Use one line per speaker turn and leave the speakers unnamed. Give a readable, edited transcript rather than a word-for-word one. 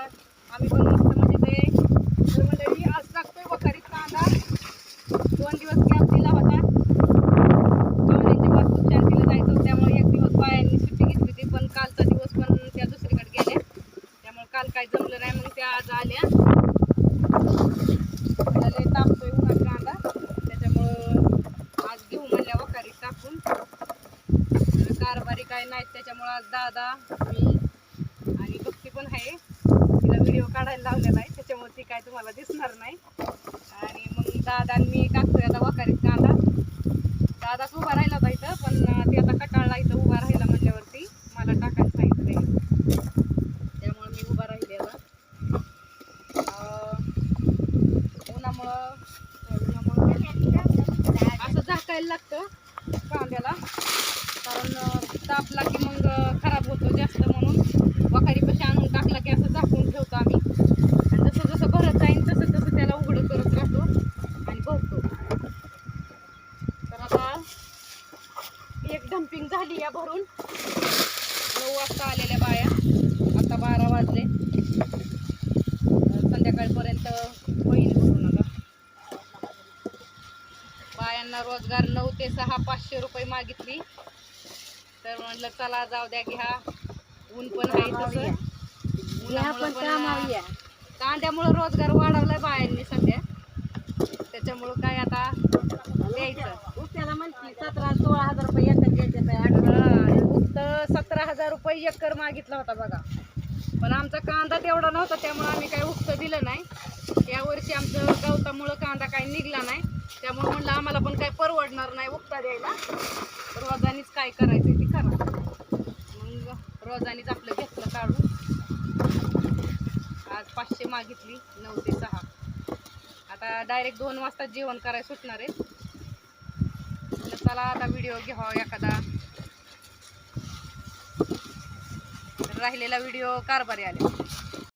आम्ही पण मस्त म्हणजे ते मंडळी आज टाकतोय वखारीत कांदा. 2 दिवस गॅप दिला होता. पाहुण्यांच्या वास्तू शांतीला जायचं होतं, त्यामुळे एक दिवस बायांनी सुट्टी घेतली होती. पण कालचा दिवस पण त्या दुसरीकडे गेल्या, त्यामुळे काल काय जमलं नाही. मग त्या आज आल्या. लय तापतोय उन्हात कांदा, त्याच्यामुळं आज घेऊ म्हणल्या वखारीत टाकून. कारभारी काय नाहीत, त्याच्यामुळं आज दादा, मी आणि भक्ती पण आहे. तिला व्हिडिओ काढायला लावलेला आहे, त्याच्यामुळे ती काय तुम्हाला दिसणार नाही. आणि मग दादा आणि मी टाकतोय आता वखारीत कांदा. दादाच उभा राहिला होता इथं, पण ते आता कटाळला इथं उभा राहिला म्हणल्यावरती मला टाकायला सांगितलंय, त्यामुळे मी उभा राहिले. आता उन्हामुळं असं झाकायला लागतं कांद्याला, कारण तापला की मग खराब होतो जास्त. म्हणून वखारीपाशी आणून टाकला की असं झाकून ठेवतो आम्ही, आणि जसं जसं भरत जाईल तसं तसं त्याला उघडं करत राहतो आणि भरतो. तर आता एक डम्पिंग झाली या भरून. 9 वाजता आलेल्या बाया, आता 12 वाजले. संध्याकाळपर्यंत होईल भरून. आता बायांना रोजगार 9 ते 6 500 रुपये मागितली, तर म्हणलं चला जाऊ द्या, घ्या. ऊन पण आहे तसं, उन्हामुळं पण कांद्यामुळं रोजगार वाढवलाय बायांनी सध्या, त्याच्यामुळं काय आता द्यायचं.
त्याला म्हणते 17-16 हजार रुपये एकर द्यायचे.
फक्त 17,000 रुपये एकर मागितला होता बघा. पण आमचा कांदा तेवढा नव्हता, त्यामुळे आम्ही काही उक्त दिलं नाही. यावर्षी आमचं गवतामुळं कांदा काही निघला नाही, त्यामुळे म्हणलं आम्हाला पण काही परवडणार नाही उक्ता द्यायला. रोजानीच काय करायचं ते करा. मग रोजानीच आपलं घेतलं काढून. आज 500 मागितली, 9 ते 6. आता डायरेक्ट 2 वाजता जेवण करायला सुटणार आहे. चला आता व्हिडिओ घ्यावा एखादा. राहिलेला व्हिडिओ कारभारी आले.